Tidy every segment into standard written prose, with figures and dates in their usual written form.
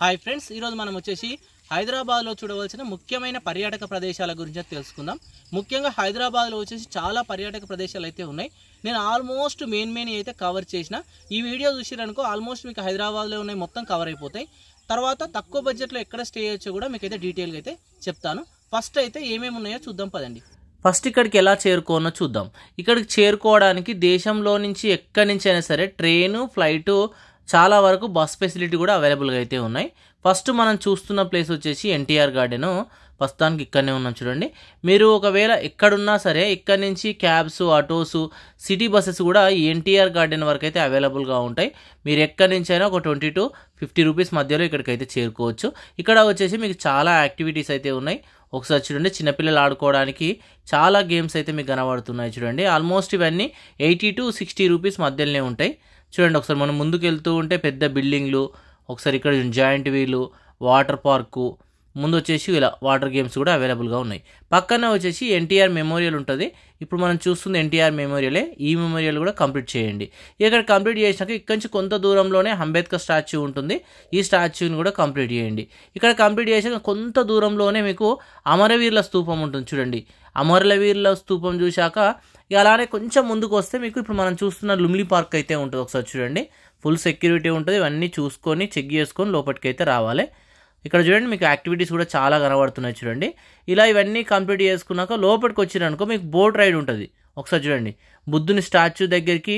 Hi friends, ఈరోజు మనం వచ్చేసి హైదరాబాద్లో చూడవలసిన ముఖ్యమైన పర్యాటక ప్రదేశాల గురించి తెలుసుకుందాం. ముఖ్యంగా హైదరాబాద్లో వచ్చేసి చాలా పర్యాటక ప్రదేశాలు అయితే ఉన్నాయి. నేను ఆల్మోస్ట్ మెయిన్ అయితే కవర్ చేసిన. ఈ వీడియో చూసిరనుకో ఆల్మోస్ట్ మీకు హైదరాబాద్లో ఉన్నాయి మొత్తం కవర్ అయిపోతాయి. తర్వాత తక్కువ బడ్జెట్లో ఎక్కడ స్టే చేయొచ్చో కూడా మీకు అయితే డీటెయిల్గా అయితే చెప్తాను. ఫస్ట్ అయితే ఏమేమి ఉన్నాయో చూద్దాం పదండి. ఫస్ట్ ఇక్కడికి ఎలా చేరుకోనో చూద్దాం. ఇక్కడికి చేరుకోవడానికి దేశంలో నుంచి ఎక్కడి నుంచి అయినా సరే ట్రైను, ఫ్లైటు, చాలా వరకు బస్ ఫెసిలిటీ కూడా అవైలబుల్గా అయితే ఉన్నాయి. ఫస్ట్ మనం చూస్తున్న ప్లేస్ వచ్చేసి ఎన్టీఆర్ గార్డెను. ప్రస్తుతానికి ఇక్కడనే ఉన్నాం చూడండి. మీరు ఒకవేళ ఎక్కడున్నా సరే ఇక్కడ నుంచి క్యాబ్స్, ఆటోస్, సిటీ బస్సెస్ కూడా ఈ ఎన్టీఆర్ గార్డెన్ వరకు అయితే అవైలబుల్గా ఉంటాయి. మీరు ఎక్కడి నుంచి అయినా ఒక 20 to 50 రూపీస్ మధ్యలో ఇక్కడికైతే చేరుకోవచ్చు. ఇక్కడ వచ్చేసి మీకు చాలా యాక్టివిటీస్ అయితే ఉన్నాయి. ఒకసారి చూడండి, చిన్నపిల్లలు ఆడుకోవడానికి చాలా గేమ్స్ అయితే మీకు కనబడుతున్నాయి చూడండి. ఆల్మోస్ట్ ఇవన్నీ 80 to 60 రూపీస్ మధ్యలోనే ఉంటాయి. చూడండి ఒకసారి మనం ముందుకు వెళ్తూ ఉంటే పెద్ద బిల్డింగ్లు, ఒకసారి ఇక్కడ జాయింట్ వీలు, వాటర్ పార్కు, ముందు వచ్చేసి ఇలా వాటర్ గేమ్స్ కూడా అవైలబుల్గా ఉన్నాయి. పక్కన వచ్చేసి ఎన్టీఆర్ మెమోరియల్ ఉంటుంది. ఇప్పుడు మనం చూస్తుంది ఎన్టీఆర్ మెమోరియలే. ఈ మెమోరియల్ కూడా కంప్లీట్ చేయండి. ఇక్కడ కంప్లీట్ చేసినాక ఇక్కడి నుంచి కొంత దూరంలోనే అంబేద్కర్ స్టాచ్యూ ఉంటుంది. ఈ స్టాచ్యూని కూడా కంప్లీట్ చేయండి. ఇక్కడ కంప్లీట్ చేసాక కొంత దూరంలోనే మీకు అమరవీరుల స్తూపం ఉంటుంది చూడండి. అమరవీరుల స్తూపం చూశాక అలానే కొంచెం ముందుకు వస్తే మీకు ఇప్పుడు మనం చూస్తున్న లుమ్లీ పార్క్ అయితే ఉంటుంది. ఒకసారి చూడండి, ఫుల్ సెక్యూరిటీ ఉంటుంది. ఇవన్నీ చూసుకొని చెక్ చేసుకొని లోపలికి అయితే రావాలి. ఇక్కడ చూడండి మీకు యాక్టివిటీస్ కూడా చాలా కనబడుతున్నాయి చూడండి. ఇలా ఇవన్నీ కంప్లీట్ చేసుకున్నాక లోపలికి వచ్చిరనుకో మీకు బోట్ రైడ్ ఉంటుంది. ఒకసారి చూడండి, బుద్ధుని స్టాచ్యూ దగ్గరికి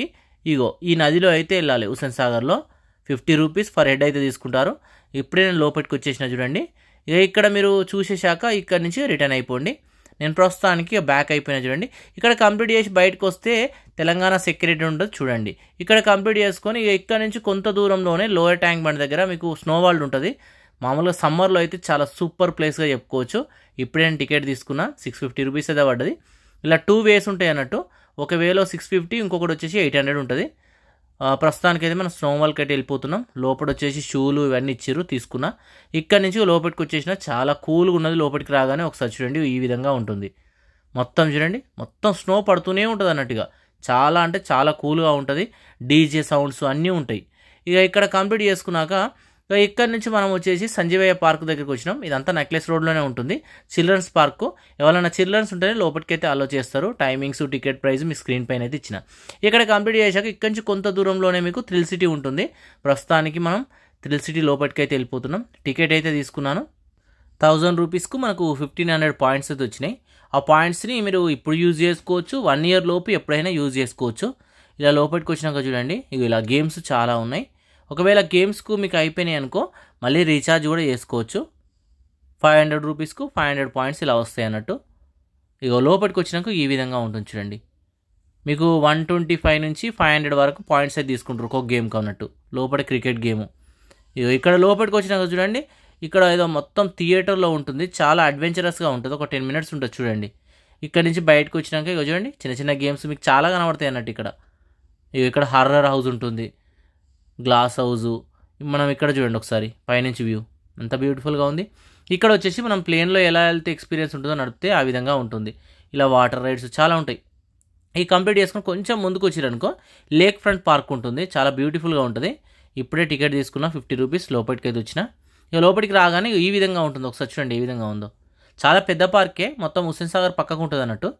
ఇగో ఈ నదిలో అయితే వెళ్ళాలి. హుస్సేన్ సాగర్లో 50 రూపీస్ ఫర్ హెడ్ అయితే తీసుకుంటారు. ఇప్పుడే నేను లోపలికి వచ్చేసిన చూడండి. ఇక ఇక్కడ మీరు చూసేశాక ఇక్కడ నుంచి రిటర్న్ అయిపోండి. నేను ప్రస్తుతానికి బ్యాక్ అయిపోయినా చూడండి. ఇక్కడ కంప్లీట్ చేసి బయటకు వస్తే తెలంగాణ సెక్రటరీ ఉంటుంది చూడండి. ఇక్కడ కంప్లీట్ చేసుకొని ఇక్కడ నుంచి కొంత దూరంలోనే లోయర్ ట్యాంక్ బండ్ దగ్గర మీకు స్నో వరల్డ్ ఉంటుంది. మామూలుగా సమ్మర్లో అయితే చాలా సూపర్ ప్లేస్గా చెప్పుకోవచ్చు. ఇప్పుడే నేను టికెట్ తీసుకున్నా, 650 రూపీస్ అయితే పడ్డది. ఇలా 2 వేస్ ఉంటాయి అన్నట్టు. ఒక వేలో 650, ఇంకొకటి వచ్చేసి 800 ఉంటుంది. ప్రస్తుతానికైతే మనం స్నో వరల్డ్కి అయితే వెళ్ళిపోతున్నాం. లోపల వచ్చేసి షూలు ఇవన్నీ ఇచ్చిర్రు, తీసుకున్నా. ఇక్కడ నుంచి లోపలికి వచ్చేసిన చాలా కూల్గా ఉన్నది. లోపలికి రాగానే ఒకసారి చూడండి, ఈ విధంగా ఉంటుంది. మొత్తం చూడండి, మొత్తం స్నో పడుతూనే ఉంటుంది అన్నట్టుగా. చాలా అంటే చాలా కూల్గా ఉంటుంది. డీజే సౌండ్స్ అన్నీ ఉంటాయి. ఇక ఇక్కడ కంప్లీట్ చేసుకున్నాక ఇక్కడ నుంచి మనం వచ్చేసి సంజీవయ్య పార్క్ దగ్గరికి వచ్చినాం. ఇదంతా నెక్లెస్ రోడ్లోనే ఉంటుంది. Children's park. ఎవరైనా చిల్డ్రన్స్ ఉంటేనే లోపలికైతే అలో చేస్తారు. టైమింగ్స్, టికెట్ ప్రైస్ మీ స్క్రీన్ పైన అయితే ఇచ్చిన. ఇక్కడ కంప్లీట్ చేశాక ఇక్కడి నుంచి కొంత దూరంలోనే మీకు థ్రిల్ సిటీ ఉంటుంది. ప్రస్తుతానికి మనం థ్రిల్ సిటీ లోపలికైతే వెళ్ళిపోతున్నాం. టికెట్ అయితే తీసుకున్నాను. 1000 రూపీస్కు మనకు 1500 పాయింట్స్ అయితే వచ్చినాయి. ఆ పాయింట్స్ని మీరు ఇప్పుడు యూజ్ చేసుకోవచ్చు, 1 year లోపు ఎప్పుడైనా యూజ్ చేసుకోవచ్చు. ఇలా లోపలికి వచ్చినాక చూడండి, ఇలా గేమ్స్ చాలా ఉన్నాయి. ఒకవేళ గేమ్స్కు మీకు అయిపోయినాయి అనుకో మళ్ళీ రీఛార్జ్ కూడా చేసుకోవచ్చు. 500 రూపీస్కు 500 పాయింట్స్ ఇలా వస్తాయి అన్నట్టు. ఇక లోపలికి వచ్చినాక ఈ విధంగా ఉంటుంది చూడండి. మీకు 125 నుంచి 500 వరకు పాయింట్స్ అయితే తీసుకుంటారు ఒక్కొక్క గేమ్కి అన్నట్టు. లోపల క్రికెట్ గేము. ఇక ఇక్కడ లోపలికి వచ్చినాక చూడండి, ఇక్కడ ఏదో మొత్తం థియేటర్లో ఉంటుంది. చాలా అడ్వెంచరస్గా ఉంటుంది. ఒక 10 minutes ఉంటుంది చూడండి. ఇక్కడ నుంచి బయటకు వచ్చినాక ఇక చూడండి, చిన్న చిన్న గేమ్స్ మీకు చాలా కనబడతాయి అన్నట్టు. ఇక్కడ హారర్ హౌస్ ఉంటుంది, గ్లాస్ హౌజు. మనం ఇక్కడ చూడండి ఒకసారి పైనుంచి వ్యూ ఎంత బ్యూటిఫుల్గా ఉంది. ఇక్కడ వచ్చేసి మనం ప్లేన్లో ఎలా వెళ్తే ఎక్స్పీరియన్స్ ఉంటుందో నడిపితే ఆ విధంగా ఉంటుంది. ఇలా వాటర్ రైడ్స్ చాలా ఉంటాయి. ఈ కంప్లీట్ చేసుకుని కొంచెం ముందుకు వచ్చిరనుకో లేక్ ఫ్రంట్ పార్క్ ఉంటుంది. చాలా బ్యూటిఫుల్గా ఉంటుంది. ఇప్పుడే టికెట్ తీసుకున్నా 50 రూపీస్. లోపలికి అయితే వచ్చిన. ఇక లోపలికి రాగానే ఈ విధంగా ఉంటుంది. ఒకసారి చూడండి ఏ విధంగా ఉందో. చాలా పెద్ద పార్కే. మొత్తం హుస్సేన్ సాగర్ పక్కకు ఉంటుంది అన్నట్టు.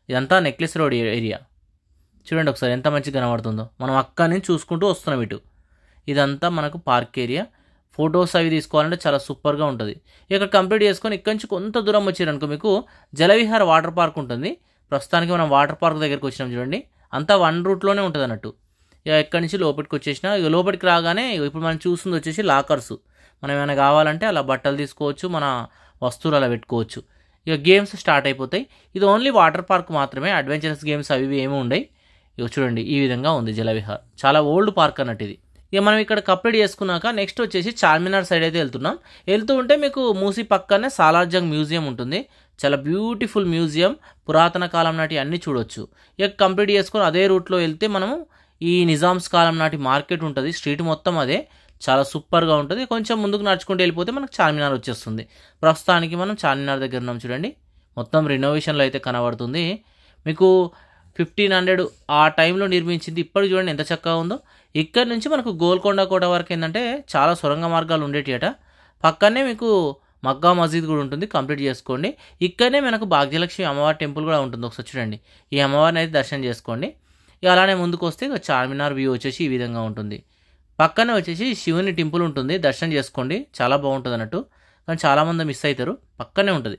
ఇదంతా నెక్లెస్ రోడ్ ఏరియా. చూడండి ఒకసారి ఎంత మంచిగా కనబడుతుందో. మనం అక్కడి నుంచి చూసుకుంటూ వస్తున్నాం ఇటు. ఇదంతా మనకు పార్క్ ఏరియా. ఫొటోస్ అవి తీసుకోవాలంటే చాలా సూపర్గా ఉంటుంది. ఇక్కడ కంప్లీట్ చేసుకొని ఇక్కడి నుంచి కొంత దూరం వచ్చారనుకో మీకు జలవిహార్ వాటర్ పార్క్ ఉంటుంది. ప్రస్తుతానికి మనం వాటర్ పార్క్ దగ్గరికి వచ్చినాం చూడండి. అంతా 1 రూట్లోనే ఉంటుంది అన్నట్టు. ఇక ఇక్కడి నుంచి లోపలికి వచ్చేసిన. ఇక లోపలికి రాగానే ఇప్పుడు మనం చూస్తుంది వచ్చేసి లాకర్స్. మనం ఏమైనా కావాలంటే అలా బట్టలు తీసుకోవచ్చు, మన వస్తువులు అలా పెట్టుకోవచ్చు. ఇక గేమ్స్ స్టార్ట్ అయిపోతాయి. ఇది ఓన్లీ వాటర్ పార్క్ మాత్రమే. అడ్వెంచరస్ గేమ్స్ అవి ఏమి ఉండవు. ఇక చూడండి ఈ విధంగా ఉంది జలవిహార్. చాలా ఓల్డ్ పార్క్ అన్నట్టు ఇది. ఇక మనం ఇక్కడ కంప్లీట్ చేసుకున్నాక నెక్స్ట్ వచ్చేసి చార్మినార్ సైడ్ అయితే వెళ్తున్నాం. వెళ్తూ ఉంటే మీకు మూసీ పక్కనే సాలార్జంగ్ మ్యూజియం ఉంటుంది. చాలా బ్యూటిఫుల్ మ్యూజియం. పురాతన కాలం నాటి అన్నీ చూడొచ్చు. ఇక కంప్లీట్ చేసుకొని అదే రూట్లో వెళ్తే మనము ఈ నిజామ్స్ కాలం నాటి మార్కెట్ ఉంటుంది. స్ట్రీట్ మొత్తం అదే. చాలా సూపర్గా ఉంటుంది. కొంచెం ముందుకు నడుచుకుంటూ వెళ్ళిపోతే మనకు చార్మినార్ వచ్చేస్తుంది. ప్రస్తుతానికి మనం చార్మినార్ దగ్గర ఉన్నాం చూడండి. మొత్తం రెనోవేషన్లో అయితే కనబడుతుంది. మీకు 1500 ఆ టైంలో నిర్మించింది. ఇప్పటికి చూడండి ఎంత చక్కగా ఉందో. ఇక్కడ నుంచి మనకు గోల్కొండ కోట వరకు ఏంటంటే చాలా సొరంగ మార్గాలు ఉండేటియట. పక్కనే మీకు మక్కా మసీద్ కూడా ఉంటుంది, కంప్లీట్ చేసుకోండి. ఇక్కడనే మనకు భాగ్యలక్ష్మి అమ్మవారి టెంపుల్ కూడా ఉంటుంది, ఒకసారి చూడండి. ఈ అమ్మవారిని అయితే దర్శనం చేసుకోండి. ఇక అలానే ముందుకు వస్తే ఇక చార్మినార్ వ్యూ వచ్చేసి ఈ విధంగా ఉంటుంది. పక్కనే వచ్చేసి శివుని టెంపుల్ ఉంటుంది, దర్శనం చేసుకోండి, చాలా బాగుంటుంది అన్నట్టు. కానీ చాలామంది మిస్ అవుతారు, పక్కనే ఉంటుంది.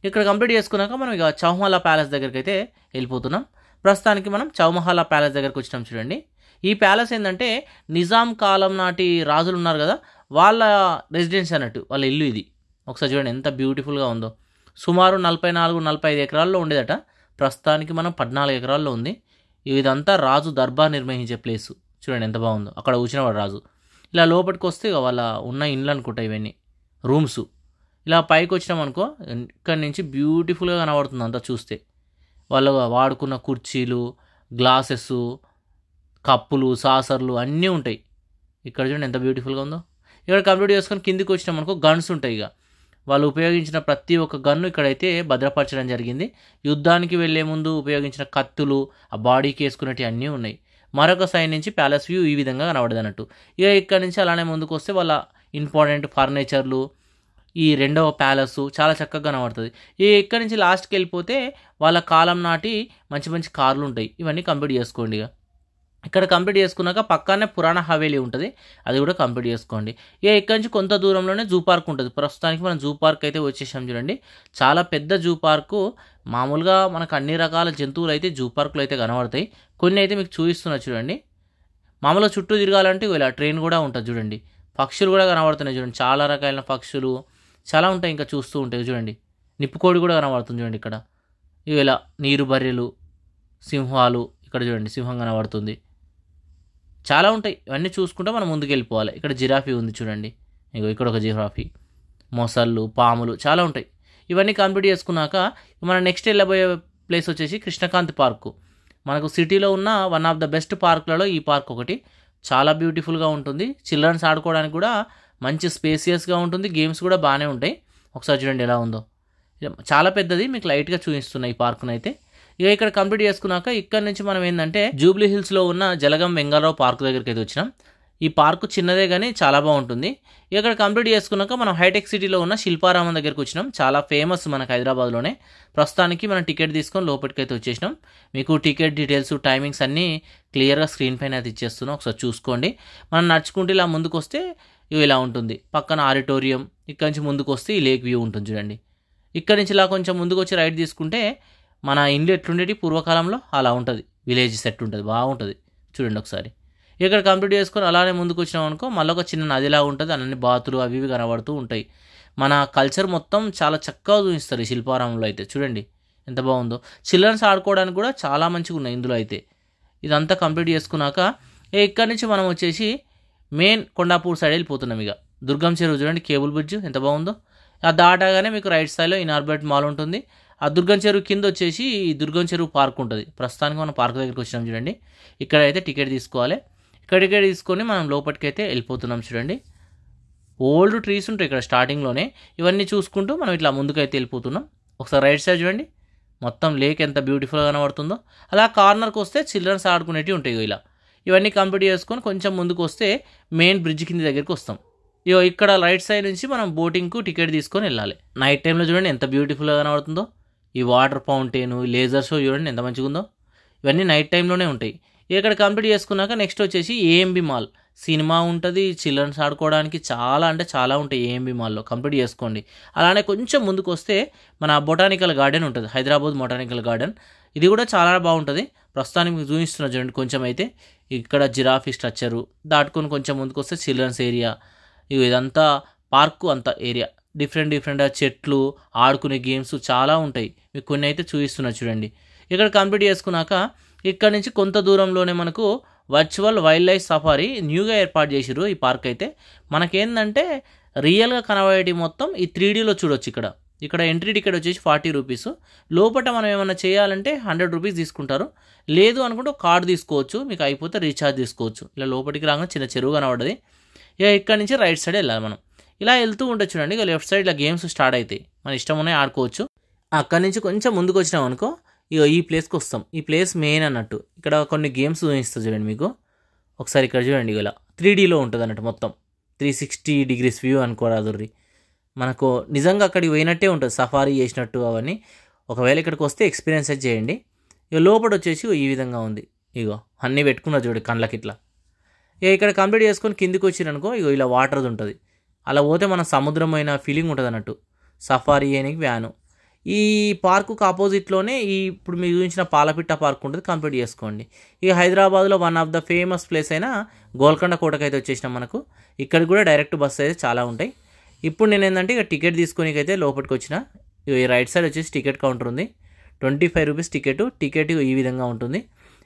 ఇక్కడ కంప్లీట్ చేసుకున్నాక మనం ఇక చౌమహల్లా ప్యాలెస్ దగ్గరికి అయితే వెళ్ళిపోతున్నాం. ప్రస్తుతానికి మనం చౌమహల్లా ప్యాలెస్ దగ్గరికి వచ్చినాం చూడండి. ఈ ప్యాలెస్ ఏంటంటే నిజాం కాలం నాటి రాజులు ఉన్నారు కదా, వాళ్ళ రెసిడెన్సీ అన్నట్టు, వాళ్ళ ఇల్లు ఇది. ఒకసారి చూడండి ఎంత బ్యూటిఫుల్గా ఉందో. సుమారు 44-45 ఎకరాల్లో ఉండేదట, ప్రస్తుతానికి మనం 14 ఎకరాల్లో ఉంది. ఇదంతా రాజు దర్బార్ నిర్వహించే ప్లేసు. చూడండి ఎంత బాగుందో, అక్కడ కూర్చున్నవాడు రాజు. ఇలా లోపలికి వస్తే ఇక వాళ్ళ ఉన్న ఇండ్లు అనుకుంటా ఇవన్నీ రూమ్స్. ఇలా పైకి వచ్చినాం అనుకో, ఇక్కడి నుంచి బ్యూటిఫుల్గా కనబడుతుంది అంతా చూస్తే. వాళ్ళు వాడుకున్న కుర్చీలు, గ్లాసెస్, కప్పులు, సాసర్లు అన్నీ ఉంటాయి. ఇక్కడ చూడండి ఎంత బ్యూటిఫుల్గా ఉందో. ఇక్కడ కంప్లీట్ చేసుకొని కిందికి వచ్చినాం అనుకో, గన్స్ ఉంటాయి. ఇక వాళ్ళు ఉపయోగించిన ప్రతి ఒక్క గన్ను ఇక్కడైతే భద్రపరచడం జరిగింది. యుద్ధానికి వెళ్లే ముందు ఉపయోగించిన కత్తులు, ఆ బాడీకి వేసుకునేవి అన్నీ ఉన్నాయి. మరొక సైడ్ నుంచి ప్యాలెస్ వ్యూ ఈ విధంగా కనబడదు అన్నట్టు. ఇక ఇక్కడ నుంచి అలానే ముందుకు వస్తే వాళ్ళ ఇంపార్టెంట్ ఫర్నిచర్లు, ఈ రెండవ ప్యాలెస్ చాలా చక్కగా కనబడుతుంది. ఇక్కడ నుంచి లాస్ట్కి వెళ్ళిపోతే వాళ్ళ కాలం నాటి మంచి మంచి కార్లు ఉంటాయి. ఇవన్నీ కంప్లీట్ చేసుకోండి. ఇక ఇక్కడ కంప్లీట్ చేసుకున్నాక పక్కనే పురాణ హవేలీ ఉంటుంది, అది కూడా కంప్లీట్ చేసుకోండి. ఇక ఇక్కడ నుంచి కొంత దూరంలోనే జూ పార్క్ ఉంటుంది. ప్రస్తుతానికి మనం జూ పార్క్ అయితే వచ్చేసాం చూడండి. చాలా పెద్ద జూ పార్కు. మామూలుగా మనకు అన్ని రకాల జంతువులు అయితే జూ పార్కులు అయితే కనబడతాయి. కొన్ని అయితే మీకు చూపిస్తున్నా చూడండి. మామూలుగా చుట్టూ తిరగాలంటే ఇలా ట్రైన్ కూడా ఉంటుంది చూడండి. పక్షులు కూడా కనబడుతున్నాయి చూడండి, చాలా రకాలైన పక్షులు చాలా ఉంటాయి. ఇంకా చూస్తూ ఉంటాయి చూడండి. నిప్పుకోడి కూడా కనబడుతుంది చూడండి ఇక్కడ. ఇవి ఇలా నీరు బర్రెలు, సింహాలు, ఇక్కడ చూడండి సింహం కనబడుతుంది. చాలా ఉంటాయి. ఇవన్నీ చూసుకుంటే మనం ముందుకు వెళ్ళిపోవాలి. ఇక్కడ జిరాఫీ ఉంది చూడండి, ఇగో ఇక్కడ ఒక జిరాఫీ, మొసళ్ళు, పాములు చాలా ఉంటాయి. ఇవన్నీ కంప్లీట్ చేసుకున్నాక మన నెక్స్ట్ వెళ్ళబోయే ప్లేస్ వచ్చేసి కృష్ణకాంత్ పార్కు. మనకు సిటీలో ఉన్న వన్ ఆఫ్ ద బెస్ట్ పార్కులలో ఈ పార్క్ ఒకటి. చాలా బ్యూటిఫుల్గా ఉంటుంది. చిల్డ్రన్స్ ఆడుకోవడానికి కూడా మంచి స్పేసియస్గా ఉంటుంది. గేమ్స్ కూడా బాగానే ఉంటాయి. ఒకసారి చూడండి ఎలా ఉందో, చాలా పెద్దది. మీకు లైట్గా చూపిస్తున్నా ఈ పార్కును అయితే. ఇక ఇక్కడ కంప్లీట్ చేసుకున్నాక ఇక్కడ నుంచి మనం ఏంటంటే జూబ్లీ హిల్స్లో ఉన్న జలగం వెంగళరావు పార్క్ దగ్గరికి అయితే వచ్చినాం. ఈ పార్కు చిన్నదే కానీ చాలా బాగుంటుంది. ఇక్కడ కంప్లీట్ చేసుకున్నాక మనం హైటెక్ సిటీలో ఉన్న శిల్పారామం దగ్గరికి వచ్చినాం. చాలా ఫేమస్ మనకు హైదరాబాద్లోనే. ప్రస్తుతానికి మనం టికెట్ తీసుకొని లోపలికి అయితే వచ్చేసినాం. మీకు టికెట్ డీటెయిల్స్, టైమింగ్స్ అన్నీ క్లియర్గా స్క్రీన్ పైన అయితే ఇచ్చేస్తున్నాం, ఒకసారి చూసుకోండి. మనం నడుచుకుంటే ఇలా ముందుకు వస్తే ఇలా ఉంటుంది. పక్కన ఆడిటోరియం. ఇక్కడ నుంచి ముందుకు వస్తే ఈ లేక్ వ్యూ ఉంటుంది చూడండి. ఇక్కడ నుంచి ఇలా కొంచెం ముందుకు వచ్చి రైట్ తీసుకుంటే మన ఇండ్లు ఎట్లుండేటి పూర్వకాలంలో అలా ఉంటుంది. విలేజ్ సెట్ ఉంటుంది, బాగుంటుంది చూడండి ఒకసారి. ఇక్కడ కంప్లీట్ చేసుకొని అలానే ముందుకు వచ్చినాం అనుకో, మళ్ళీ ఒక చిన్న నదిలా ఉంటుంది. అన్ని బాతులు అవి ఇవి కనబడుతూ ఉంటాయి. మన కల్చర్ మొత్తం చాలా చక్కగా చూపిస్తారు ఈ శిల్పారామంలో అయితే. చూడండి ఎంత బాగుందో. చిల్డ్రన్స్ ఆడుకోవడానికి కూడా చాలా మంచిగా ఉన్నాయి ఇందులో అయితే. ఇదంతా కంప్లీట్ చేసుకున్నాక ఇక్కడ నుంచి మనం వచ్చేసి మెయిన్ కొండాపూర్ సైడ్ వెళ్ళిపోతున్నాం. ఇక దుర్గం చెరువు చూడండి, కేబుల్ బ్రిడ్జ్ ఎంత బాగుందో. అది దాటగానే మీకు రైట్ సైడ్లో ఇనార్బిట్ మాల్ ఉంటుంది. ఆ దుర్గం చెరువు కింద వచ్చేసి ఈ దుర్గం చెరువు పార్క్ ఉంటుంది. ప్రస్తుతానికి మనం పార్క్ దగ్గరికి వచ్చినాం చూడండి. ఇక్కడ అయితే టికెట్ తీసుకోవాలి. ఇక్కడ టికెట్ తీసుకొని మనం లోపలికి అయితే వెళ్ళిపోతున్నాం చూడండి. ఓల్డ్ ట్రీస్ ఉంటాయి ఇక్కడ స్టార్టింగ్లోనే. ఇవన్నీ చూసుకుంటూ మనం ఇట్లా ముందుకైతే వెళ్ళిపోతున్నాం. ఒకసారి రైట్ సైడ్ చూడండి, మొత్తం లేక్ ఎంత బ్యూటిఫుల్గా కనబడుతుందో. అలా కార్నర్కి వస్తే చిల్డ్రన్స్ ఆడుకునేవి ఉంటాయి ఇలా. ఇవన్నీ కంప్లీట్ చేసుకొని కొంచెం ముందుకు వస్తే మెయిన్ బ్రిడ్జ్ కింద దగ్గరికి వస్తాం. ఇగో ఇక్కడ రైట్ సైడ్ నుంచి మనం బోటింగ్కు టికెట్ తీసుకొని వెళ్ళాలి. నైట్ టైంలో చూడండి ఎంత బ్యూటిఫుల్గా కనబడుతుందో. ఈ వాటర్ ఫౌంటైన్, లేజర్ షో చూడండి ఎంత మంచిగా ఉందో. ఇవన్నీ నైట్ టైంలోనే ఉంటాయి. ఇక్కడ కంప్లీట్ చేసుకున్నాక నెక్స్ట్ వచ్చేసి ఏఎంబి మాల్. సినిమా ఉంటుంది, చిల్డ్రన్స్ ఆడుకోవడానికి చాలా అంటే చాలా ఉంటాయి ఏఎంబి మాల్లో. కంప్లీట్ చేసుకోండి. అలానే కొంచెం ముందుకు వస్తే మన బొటానికల్ గార్డెన్ ఉంటుంది, హైదరాబాద్ బొటానికల్ గార్డెన్. ఇది కూడా చాలా బాగుంటుంది. ప్రస్తుతానికి మీకు చూపిస్తున్నా చూడండి. కొంచెం అయితే ఇక్కడ జిరాఫీ స్ట్రక్చరు దాటుకొని కొంచెం ముందుకు వస్తే చిల్డ్రన్స్ ఏరియా. ఇదంతా పార్కు అంత ఏరియా. డిఫరెంట్ చెట్లు, ఆడుకునే గేమ్స్ చాలా ఉంటాయి. మీకు కొన్ని అయితే చూపిస్తున్నా చూడండి. ఇక్కడ కంప్లీట్ చేసుకున్నాక ఇక్కడ నుంచి కొంత దూరంలోనే మనకు వర్చువల్ వైల్డ్ లైఫ్ సఫారీ న్యూగా ఏర్పాటు చేసిర్రు ఈ పార్క్ అయితే. మనకేందంటే రియల్గా కనబడేటి మొత్తం ఈ 3Dలో చూడొచ్చు. ఇక్కడ ఎంట్రీ టికెట్ వచ్చేసి 40 రూపీస్. లోపల మనం ఏమైనా చేయాలంటే 100 రూపీస్ తీసుకుంటారు. లేదు అనుకుంటే కార్డు తీసుకోవచ్చు, మీకు అయిపోతే రీఛార్జ్ తీసుకోవచ్చు. ఇలా లోపలికి రాగానే చిన్న చెరువు కనబడ్డది. ఇక ఇక్కడ నుంచి రైట్ సైడ్ వెళ్ళాలి మనం. ఇలా వెళ్తూ ఉంటే చూడండి, ఇక లెఫ్ట్ సైడ్ ఇలా గేమ్స్ స్టార్ట్ అవుతాయి. మన ఇష్టం ఉన్నాయి ఆడుకోవచ్చు. అక్కడి నుంచి కొంచెం ముందుకు వచ్చినాం అనుకో, ఇక ఈ ప్లేస్కి వస్తాం. ఈ ప్లేస్ మెయిన్ అన్నట్టు. ఇక్కడ కొన్ని గేమ్స్ చూపిస్తుంది చూడండి మీకు. ఒకసారి ఇక్కడ చూడండి, ఇలా 3Dలో ఉంటుంది అన్నట్టు. మొత్తం 360 డిగ్రీస్ వ్యూ అనుకోరాదుర్రి. మనకు నిజంగా అక్కడికి పోయినట్టే ఉంటుంది, సఫారీ చేసినట్టు అవన్నీ. ఒకవేళ ఇక్కడికి వస్తే ఎక్స్పీరియన్స్ అయితే చేయండి. ఇక లోపల వచ్చేసి ఈ విధంగా ఉంది. ఇగో అన్నీ పెట్టుకున్నా చూడు కళ్ళకి ఇట్లా. ఇక ఇక్కడ కంప్లీట్ చేసుకొని కిందికి వచ్చిరనుకో ఇగో ఇలా వాటర్ది ఉంటుంది. అలా పోతే మన సముద్రమైన ఫీలింగ్ ఉంటుంది అన్నట్టు. సఫారీ చేయడానికి వ్యాను. ఈ పార్కుకు ఆపోజిట్లోనే ఇప్పుడు మీరు చూపించిన పాలపిట్ట పార్క్ ఉంటుంది, కంప్లీట్ చేసుకోండి. ఇక హైదరాబాద్లో one of the famous place అయిన గోల్కొండ కోటకు అయితే వచ్చేసినాం. మనకు ఇక్కడ కూడా డైరెక్ట్ బస్సు అయితే చాలా ఉంటాయి. ఇప్పుడు నేను ఏంటంటే ఇక టికెట్ తీసుకునేకి అయితే లోపలికి వచ్చిన. ఈ రైట్ సైడ్ వచ్చేసి టికెట్ కౌంటర్ ఉంది. 25 రూపీస్ టికెట్ ఈ విధంగా ఉంటుంది.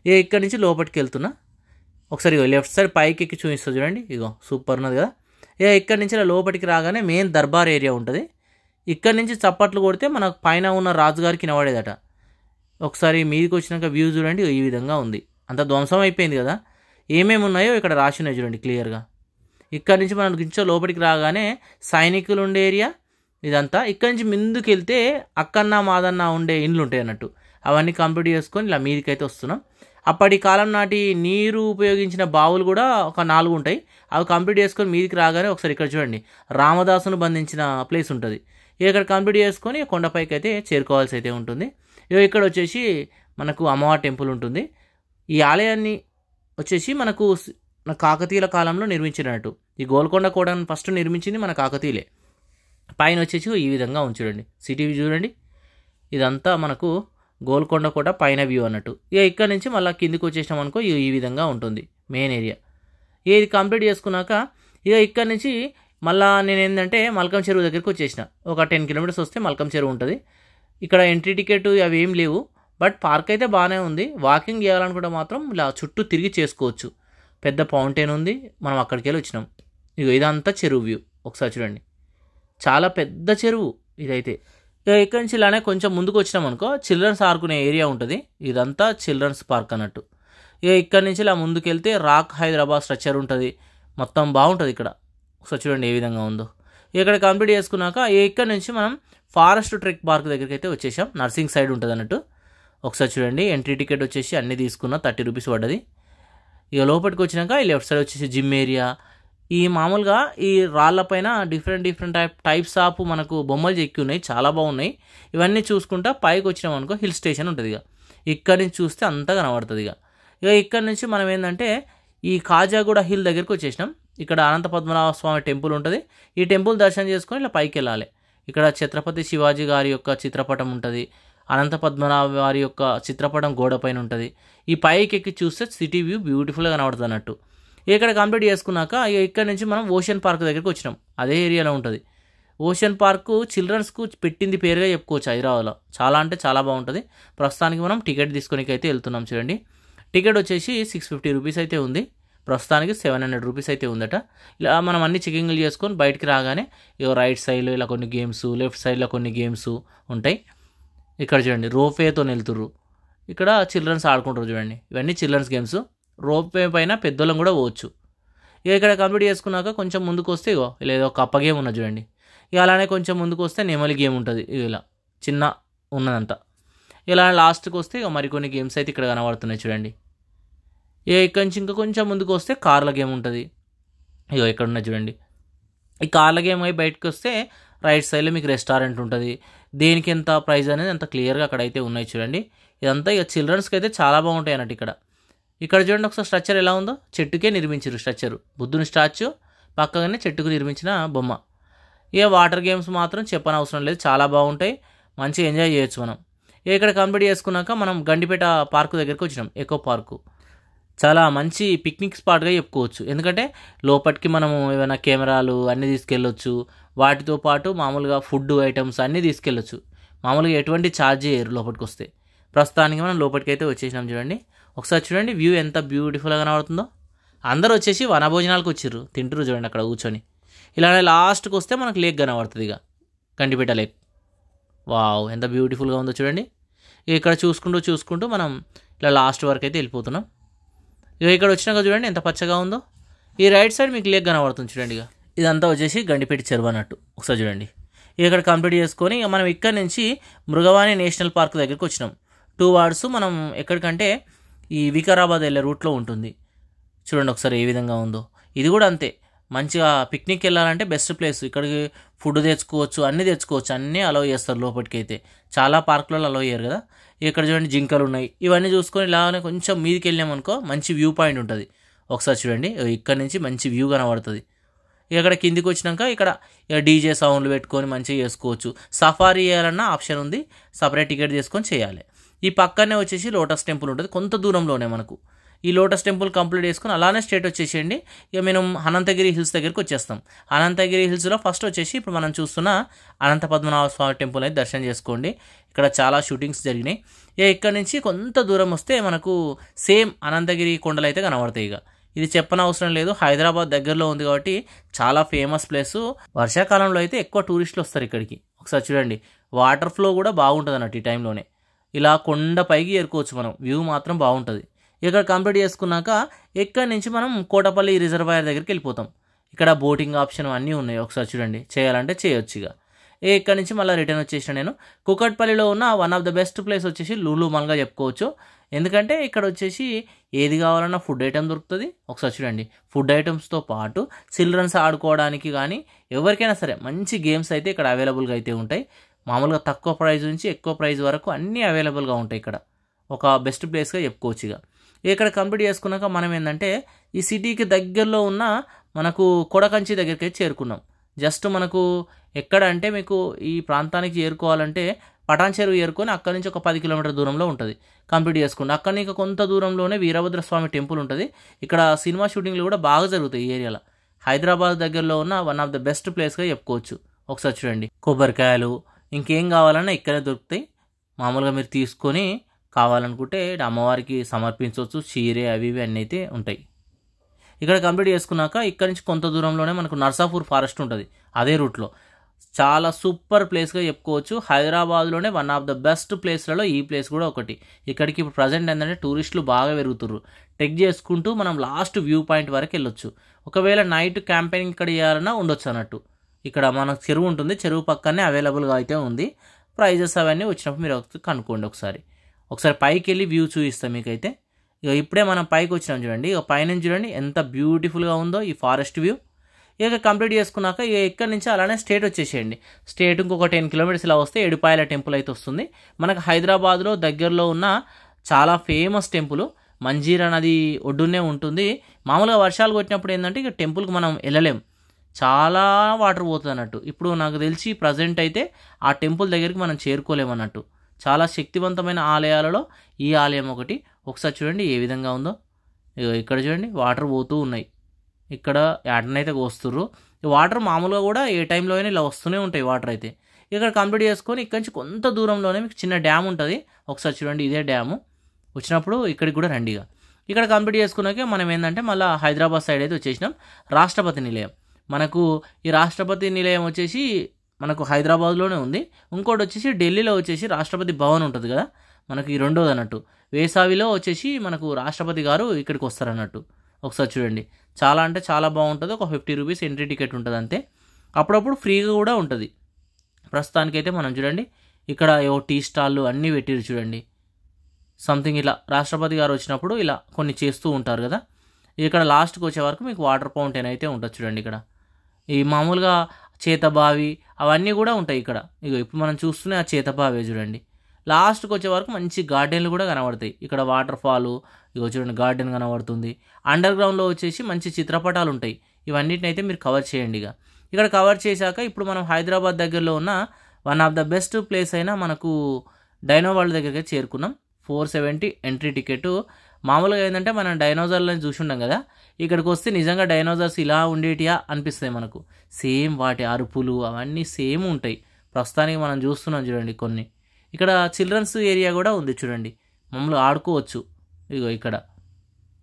ఇక ఇక్కడ నుంచి లోపలికి వెళ్తున్నా. ఒకసారి ఇగో లెఫ్ట్ సైడ్ పైకి ఎక్కి చూపిస్తుంది చూడండి. ఇగో సూపర్ ఉన్నది కదా. ఇక ఇక్కడ నుంచి లోపలికి రాగానే మెయిన్ దర్బార్ ఏరియా ఉంటుంది. ఇక్కడ నుంచి చప్పట్లు కొడితే మనకు పైన ఉన్న రాజుగారికి వినబడేదట. ఒకసారి మీదికి వచ్చినాక వ్యూ చూడండి, ఈ విధంగా ఉంది. అంత ధ్వంసం అయిపోయింది కదా. ఏమేమి ఉన్నాయో ఇక్కడ రాసి ఉన్నాయి చూడండి క్లియర్గా. ఇక్కడ నుంచి మనం కొంచెం లోపలికి రాగానే సైనికులు ఉండే ఏరియా ఇదంతా. ఇక్కడ నుంచి ముందుకు వెళ్తే అక్కన్న మాదన్న ఉండే ఇండ్లు ఉంటాయి అన్నట్టు. అవన్నీ కంప్లీట్ చేసుకొని ఇలా మీదికి అయితే వస్తున్నాం. అప్పటి కాలం నాటి నీరు ఉపయోగించిన బావులు కూడా ఒక 4 ఉంటాయి. అవి కంప్లీట్ చేసుకొని మీదికి రాగానే ఒకసారి ఇక్కడ చూడండి రామదాసును బంధించిన ప్లేస్ ఉంటుంది. ఇక్కడ కంప్లీట్ చేసుకొని కొండపైకి అయితే చేరుకోవాల్సి అయితే ఉంటుంది. ఇక్కడ వచ్చేసి మనకు అమ్మవారి టెంపుల్ ఉంటుంది. ఈ ఆలయాన్ని వచ్చేసి మనకు కాకతీయుల కాలంలో నిర్మించినట్టు. ఈ గోల్కొండ కోటను ఫస్ట్ నిర్మించింది మన కాకతీయులే. పైన వచ్చేసి ఈ విధంగా ఉంచుడండి, సిటీ వ్యూ చూడండి. ఇదంతా మనకు గోల్కొండ కోట పైన వ్యూ అన్నట్టు. ఇక ఇక్కడ నుంచి మళ్ళీ కిందికి వచ్చేసాం అనుకో ఈ విధంగా ఉంటుంది మెయిన్ ఏరియా. ఇది కంప్లీట్ చేసుకున్నాక ఇక ఇక్కడ నుంచి మళ్ళీ నేను ఏంటంటే మల్కం చెరువు దగ్గరికి వచ్చేసిన. ఒక 10 కిలోమీటర్స్ వస్తే మల్కం చెరువు ఉంటుంది. ఇక్కడ ఎంట్రీ టికెట్ అవి ఏం లేవు, బట్ పార్క్ అయితే బాగానే ఉంది. వాకింగ్ చేయాలనుకుంటే మాత్రం ఇలా చుట్టూ తిరిగి చేసుకోవచ్చు. పెద్ద ఫౌంటైన్ ఉంది. మనం అక్కడికి వెళ్ళి వచ్చినాం. ఇదంతా చెరువు వ్యూ ఒకసారి చూడండి. చాలా పెద్ద చెరువు ఇదైతే. ఇక ఇక్కడి నుంచి ఇలానే కొంచెం ముందుకు వచ్చినాం అనుకో చిల్డ్రన్స్ ఆడుకునే ఏరియా ఉంటుంది. ఇదంతా చిల్డ్రన్స్ పార్క్ అన్నట్టు. ఇక ఇక్కడి నుంచి ఇలా ముందుకు వెళ్తే రాక్ హైదరాబాద్ స్ట్రక్చర్ ఉంటుంది. మొత్తం బాగుంటుంది ఇక్కడ. ఒకసారి చూడండి ఏ విధంగా ఉందో. ఇక్కడ కంప్లీట్ చేసుకున్నాక ఇక్కడ నుంచి మనం ఫారెస్ట్ ట్రెక్ పార్క్ దగ్గరికి అయితే వచ్చేసాం. నర్సింగ్ సైడ్ ఉంటుంది అన్నట్టు. ఒకసారి చూడండి ఎంట్రీ టికెట్ వచ్చేసి అన్నీ తీసుకున్నా 30 రూపీస్ పడ్డది. ఇక లోపలికి వచ్చినాక ఈ లెఫ్ట్ సైడ్ వచ్చేసి జిమ్ ఏరియా. ఈ మామూలుగా ఈ రాళ్ళపైన డిఫరెంట్ టైప్స్ ఆఫ్ మనకు బొమ్మలు చెక్కి ఉన్నాయి, చాలా బాగున్నాయి. ఇవన్నీ చూసుకుంటా పైకి వచ్చినాం అనుకో హిల్ స్టేషన్ ఉంటుంది. ఇక ఇక్కడ నుంచి చూస్తే అంతా కనబడుతుంది. ఇక ఇక్కడ నుంచి మనం ఏంటంటే ఈ కాజాగూడ హిల్ దగ్గరికి వచ్చేసినాం. ఇక్కడ అనంత పద్మనాభ స్వామి టెంపుల్ ఉంటుంది. ఈ టెంపుల్ దర్శనం చేసుకొని ఇలా పైకి వెళ్ళాలి. ఇక్కడ ఛత్రపతి శివాజీ గారి యొక్క చిత్రపటం ఉంటుంది. అనంత పద్మనాభ వారి యొక్క చిత్రపటం గోడ పైన ఉంటుంది. ఈ పైకి ఎక్కి చూస్తే సిటీ వ్యూ బ్యూటిఫుల్గా కనబడుతుంది అన్నట్టు. ఇక్కడ కంప్లీట్ చేసుకున్నాక ఇక్కడ నుంచి మనం ఓషన్ పార్క్ దగ్గరికి వచ్చినాం. అదే ఏరియాలో ఉంటుంది. ఓషన్ పార్కు చిల్డ్రన్స్కు పెట్టింది పేరుగా చెప్పుకోవచ్చు హైదరాబాద్లో. చాలా అంటే చాలా బాగుంటుంది. ప్రస్తుతానికి మనం టికెట్ తీసుకునేకి అయితే వెళ్తున్నాం చూడండి. టికెట్ వచ్చేసి 650 రూపీస్ అయితే ఉంది. ప్రస్తుతానికి 700 రూపీస్ అయితే ఉందట. ఇలా మనం అన్ని చెకింగ్లు చేసుకొని బయటికి రాగానే రైట్ సైడ్లో ఇలా కొన్ని గేమ్స్, లెఫ్ట్ సైడ్లో కొన్ని గేమ్స్ ఉంటాయి. ఇక్కడ చూడండి రోప్వేతో వెళ్తుర్రు. ఇక్కడ చిల్డ్రన్స్ ఆడుకుంటారు చూడండి. ఇవన్నీ చిల్డ్రన్స్ గేమ్స్. రోప్వే పైన పెద్దోళ్ళం కూడా పోవచ్చు. ఇక్కడ కంప్లీట్ చేసుకున్నాక కొంచెం ముందుకు వస్తే లేదో కప్ప గేమ్ ఉన్నది చూడండి. అలానే కొంచెం ముందుకు వస్తే నెమలి గేమ్ ఉంటుంది. ఇలా చిన్న ఉన్నదంతా. ఇలా లాస్ట్కి వస్తే మరికొన్ని గేమ్స్ అయితే ఇక్కడ కనబడుతున్నాయి చూడండి. ఇక్కడి నుంచి ఇంకా కొంచెం ముందుకు వస్తే కార్ల గేమ్ ఉంటుంది. ఇక్కడ ఉన్నది చూడండి. ఈ కార్ల గేమ్ అయి బయటకు వస్తే రైట్ సైడ్లో మీకు రెస్టారెంట్ ఉంటుంది. దేనికి ఎంత ప్రైస్ అనేది అంత క్లియర్గా అక్కడైతే ఉన్నాయి చూడండి. ఇదంతా ఇక చిల్డ్రన్స్కి అయితే చాలా బాగుంటాయి అన్నట్టు. ఇక్కడ చూడండి ఒకసారి స్ట్రక్చర్ ఎలా ఉందో. చెట్టుకే నిర్మించారు స్ట్రక్చరు. బుద్ధుని స్టాచ్యూ పక్కగానే చెట్టుకు నిర్మించిన బొమ్మ. వాటర్ గేమ్స్ మాత్రం చెప్పనవసరం లేదు, చాలా బాగుంటాయి. మంచిగా ఎంజాయ్ చేయొచ్చు మనం. ఇక్కడ కంప్లీట్ చేసుకున్నాక మనం గండిపేట పార్కు దగ్గరికి వచ్చినాం. ఎకో పార్కు చాలా మంచి పిక్నిక్ స్పాట్గా చెప్పుకోవచ్చు. ఎందుకంటే లోపలికి మనము ఏమైనా కెమెరాలు అన్నీ తీసుకెళ్ళొచ్చు. వాటితో పాటు మామూలుగా ఫుడ్ ఐటమ్స్ అన్నీ తీసుకెళ్ళొచ్చు. మామూలుగా ఎటువంటి ఛార్జ్ చేయరు లోపలికి వస్తే. ప్రస్తుతానికి మనం లోపలికి అయితే వచ్చేసినాం చూడండి. ఒకసారి చూడండి వ్యూ ఎంత బ్యూటిఫుల్గా కనబడుతుందో. అందరూ వచ్చేసి వనభోజనాలకు వచ్చిర్రు, తింటారు చూడండి అక్కడ కూర్చొని. ఇలానే లాస్ట్కి వస్తే మనకు లేక్ కనబడుతుంది. ఇక గండిపేట లేక్. వావ్ ఎంత బ్యూటిఫుల్గా ఉందో చూడండి. ఇక్కడ చూసుకుంటూ మనం ఇలా లాస్ట్ వరకు అయితే వెళ్ళిపోతున్నాం. ఇక్కడ వచ్చినాక చూడండి ఎంత పచ్చగా ఉందో. ఈ రైట్ సైడ్ మీకు లేక్ కనబడుతుంది చూడండి. ఇదంతా వచ్చేసి గండిపేట చెరువు అన్నట్టు. ఒకసారి చూడండి. ఇక్కడ కంప్లీట్ చేసుకొని మనం ఇక్కడ నుంచి మృగవాణి నేషనల్ పార్క్ దగ్గరికి వచ్చినాం. 2 అవర్స్ మనం ఎక్కడికంటే ఈ వికారాబాద్ వెళ్ళే రూట్లో ఉంటుంది. చూడండి ఒకసారి ఏ విధంగా ఉందో. ఇది కూడా అంతే. మంచిగా పిక్నిక్ వెళ్ళాలంటే బెస్ట్ ప్లేస్. ఇక్కడికి ఫుడ్ తెచ్చుకోవచ్చు, అన్నీ తెచ్చుకోవచ్చు, అన్నీ అలౌ చేస్తారు లోపలికి అయితే. చాలా పార్కులలో అలౌ చేయరు కదా. ఇక్కడ చూడండి జింకలు ఉన్నాయి. ఇవన్నీ చూసుకొని ఇలానే కొంచెం మీదకి వెళ్ళామనుకో మంచి వ్యూ పాయింట్ ఉంటుంది. ఒకసారి చూడండి, ఇక్కడ నుంచి మంచి వ్యూ కనబడుతుంది. ఇక్కడ కిందికి వచ్చినాక ఇక్కడ డీజే సౌండ్లు పెట్టుకొని మంచిగా చేసుకోవచ్చు. సఫారీ చేయాలన్న ఆప్షన్ ఉంది, సపరేట్ టికెట్ తీసుకొని చేయాలి. ఈ పక్కనే వచ్చేసి లోటస్ టెంపుల్ ఉంటుంది, కొంత దూరంలోనే మనకు. ఈ లోటస్ టెంపుల్ కంప్లీట్ చేసుకుని అలానే స్ట్రేట్ వచ్చేసేయండి. ఇక మనం అనంతగిరి హిల్స్ దగ్గరికి వచ్చేస్తాం. అనంతగిరి హిల్స్లో ఫస్ట్ వచ్చేసి ఇప్పుడు మనం చూస్తున్న అనంత పద్మనాభ స్వామి టెంపుల్ అయితే దర్శనం చేసుకోండి. ఇక్కడ చాలా షూటింగ్స్ జరిగినాయి. ఇక ఇక్కడ నుంచి కొంత దూరం వస్తే మనకు సేమ్ అనంతగిరి కొండలు అయితే కనబడతాయి. ఇక ఇది చెప్పనవసరం లేదు, హైదరాబాద్ దగ్గరలో ఉంది కాబట్టి చాలా ఫేమస్ ప్లేసు. వర్షాకాలంలో అయితే ఎక్కువ టూరిస్టులు వస్తారు ఇక్కడికి. ఒకసారి చూడండి, వాటర్ ఫ్లో కూడా బాగుంటుంది అన్నట్టు ఈ టైంలోనే. ఇలా కొండ పైకి ఏరుకోవచ్చు మనం, వ్యూ మాత్రం బాగుంటుంది. ఇక్కడ కంప్లీట్ చేసుకున్నాక ఇక్కడి నుంచి మనం కోటపల్లి రిజర్వాయర్ దగ్గరికి వెళ్ళిపోతాం. ఇక్కడ బోటింగ్ ఆప్షన్ అన్నీ ఉన్నాయి. ఒకసారి చూడండి, చేయాలంటే చేయొచ్చు. ఇక ఇక్కడ నుంచి మళ్ళీ రిటర్న్ వచ్చేసిన నేను కూకట్పల్లిలో ఉన్న one of the best place వచ్చేసి లూలు మాల్గా చెప్పుకోవచ్చు. ఎందుకంటే ఇక్కడ వచ్చేసి ఏది కావాలన్నా ఫుడ్ ఐటమ్ దొరుకుతుంది. ఒకసారి చూడండి, ఫుడ్ ఐటమ్స్తో పాటు చిల్డ్రన్స్ ఆడుకోవడానికి కానీ ఎవరికైనా సరే మంచి గేమ్స్ అయితే ఇక్కడ అవైలబుల్గా అయితే ఉంటాయి. మామూలుగా తక్కువ ప్రైస్ నుంచి ఎక్కువ ప్రైస్ వరకు అన్నీ అవైలబుల్గా ఉంటాయి. ఇక్కడ ఒక బెస్ట్ ప్లేస్గా చెప్పుకోవచ్చు. ఇక ఇక్కడ కంప్లీట్ చేసుకున్నాక మనం ఏంటంటే ఈ సిటీకి దగ్గరలో ఉన్న మనకు కొడకంచి దగ్గరికి అయితే చేరుకున్నాం. జస్ట్ మనకు ఎక్కడ అంటే మీకు ఈ ప్రాంతానికి చేరుకోవాలంటే పటాన్ చెరువు చేరుకొని అక్కడి నుంచి ఒక 10 కిలోమీటర్ దూరంలో ఉంటుంది. కంప్లీట్ చేసుకోండి. అక్కడి నుంచి కొంత దూరంలోనే వీరభద్రస్వామి టెంపుల్ ఉంటుంది. ఇక్కడ సినిమా షూటింగ్లు కూడా బాగా జరుగుతాయి ఈ ఏరియాలో. హైదరాబాద్ దగ్గరలో ఉన్న వన్ ఆఫ్ ద బెస్ట్ ప్లేస్గా చెప్పుకోవచ్చు. ఒకసారి చూడండి, కొబ్బరికాయలు ఇంకేం కావాలన్నా ఇక్కడే దొరుకుతాయి. మామూలుగా మీరు తీసుకొని కావాలనుకుంటే అమ్మవారికి సమర్పించవచ్చు. చీరే అవి ఇవి అన్నీ అయితే ఉంటాయి. ఇక్కడ కంప్లీట్ చేసుకున్నాక ఇక్కడ నుంచి కొంత దూరంలోనే మనకు నర్సాపూర్ ఫారెస్ట్ ఉంటుంది. అదే రూట్లో చాలా సూపర్ ప్లేస్గా చెప్పుకోవచ్చు. హైదరాబాద్లోనే వన్ ఆఫ్ ద బెస్ట్ ప్లేస్లలో ఈ ప్లేస్ కూడా ఒకటి. ఇక్కడికి ఇప్పుడు ప్రజెంట్ ఏంటంటే టూరిస్టులు బాగా పెరుగుతుర్రు. ట్రెక్ చేసుకుంటూ మనం లాస్ట్ వ్యూ పాయింట్ వరకు వెళ్ళొచ్చు. ఒకవేళ నైట్ క్యాంపెయినింగ్ ఇక్కడ చేయాలన్నా ఉండొచ్చు అన్నట్టు. ఇక్కడ మనకు చెరువు ఉంటుంది, చెరువు పక్కనే అవైలబుల్గా అయితే ఉంది. ప్రైజెస్ అవన్నీ వచ్చినప్పుడు మీరు కనుక్కోండి. ఒకసారి పైకి వెళ్ళి వ్యూ చూపిస్తాం మీకైతే. ఇక ఇప్పుడే మనం పైకి వచ్చినాం చూడండి. ఇక పైనుంచి చూడండి ఎంత బ్యూటిఫుల్గా ఉందో ఈ ఫారెస్ట్ వ్యూ. ఇక కంప్లీట్ చేసుకున్నాక ఇక ఇక్కడ నుంచి అలానే స్టేట్ వచ్చేసేయండి. స్టేట్ ఇంకొక 10 కిలోమీటర్స్ ఇలా వస్తే ఏడుపాయల టెంపుల్ అయితే వస్తుంది. మనకు హైదరాబాద్లో దగ్గరలో ఉన్న చాలా ఫేమస్ టెంపుల్. మంజీరా నది ఒడ్డునే ఉంటుంది. మామూలుగా వర్షాలు కొట్టినప్పుడు ఏంటంటే ఇక టెంపుల్కి మనం వెళ్ళలేం, చాలా వాటర్ పోతుంది అన్నట్టు. ఇప్పుడు నాకు తెలిసి ప్రజెంట్ అయితే ఆ టెంపుల్ దగ్గరికి మనం చేరుకోలేమన్నట్టు. చాలా శక్తివంతమైన ఆలయాలలో ఈ ఆలయం ఒకటి. ఒకసారి చూడండి ఏ విధంగా ఉందో. ఇక్కడ చూడండి వాటర్ పోతూ ఉన్నాయి. ఇక్కడ యాటనైతే కోస్తుర్రు. ఈ వాటర్ మామూలుగా కూడా ఏ టైంలో అయినా ఇలా వస్తూనే ఉంటాయి వాటర్ అయితే. ఇక్కడ కంప్లీట్ చేసుకొని ఇక్కడ నుంచి కొంత దూరంలోనే మీకు చిన్న డ్యామ్ ఉంటుంది. ఒకసారి చూడండి, ఇదే డ్యాము. వచ్చినప్పుడు ఇక్కడికి కూడా రండి. ఇక్కడ కంప్లీట్ చేసుకున్నాక మనం ఏంటంటే మళ్ళీ హైదరాబాద్ సైడ్ అయితే వచ్చేసినాం. రాష్ట్రపతి నిలయం, మనకు ఈ రాష్ట్రపతి నిలయం వచ్చేసి మనకు హైదరాబాద్లోనే ఉంది. ఇంకోటి వచ్చేసి ఢిల్లీలో వచ్చేసి రాష్ట్రపతి భవన్ ఉంటుంది కదా, మనకి ఈ రెండోది అన్నట్టు. వేసవిలో వచ్చేసి మనకు రాష్ట్రపతి గారు ఇక్కడికి వస్తారన్నట్టు. ఒకసారి చూడండి, చాలా అంటే చాలా బాగుంటుంది. ఒక 50 రూపీస్ ఎంట్రీ టికెట్ ఉంటుంది అంతే. అప్పుడప్పుడు ఫ్రీగా కూడా ఉంటుంది. ప్రస్తుతానికైతే మనం చూడండి ఇక్కడ ఏవో టీ స్టాళ్ళు అన్నీ పెట్టిరు చూడండి. సంథింగ్ ఇలా రాష్ట్రపతి గారు వచ్చినప్పుడు ఇలా కొన్ని చేస్తూ ఉంటారు కదా. ఇక్కడ లాస్ట్కి వచ్చే వరకు మీకు వాటర్ ఫౌంటైన్ అయితే ఉంటుంది చూడండి. ఇక్కడ ఈ మామూలుగా చేతబావి అవన్నీ కూడా ఉంటాయి ఇక్కడ. ఇక ఇప్పుడు మనం చూస్తున్న ఆ చేతబావి చూడండి. లాస్ట్కి వచ్చే వరకు మంచి గార్డెన్లు కూడా కనబడతాయి. ఇక్కడ వాటర్ ఫాలు, ఇక చూడండి గార్డెన్ కనబడుతుంది. అండర్ గ్రౌండ్లో వచ్చేసి మంచి చిత్రపటాలు ఉంటాయి. ఇవన్నిటిని అయితే మీరు కవర్ చేయండి. ఇక్కడ కవర్ చేశాక ఇప్పుడు మనం హైదరాబాద్ దగ్గరలో ఉన్న one of the best place అయినా మనకు డైనో వరల్డ్ దగ్గరికి చేరుకున్నాం. 470 ఎంట్రీ టికెట్. మామూలుగా ఏంటంటే మనం డైనోసార్లను చూసి ఉన్నాం కదా, ఇక్కడికి వస్తే నిజంగా డైనోసార్స్ ఇలా ఉండేటియా అనిపిస్తాయి మనకు. సేమ్ వాటి అరుపులు అవన్నీ సేమ్ ఉంటాయి. ప్రస్తుతానికి మనం చూస్తున్నాం చూడండి కొన్ని. ఇక్కడ చిల్డ్రన్స్ ఏరియా కూడా ఉంది చూడండి, మమ్మల్ని ఆడుకోవచ్చు. ఇగో ఇక్కడ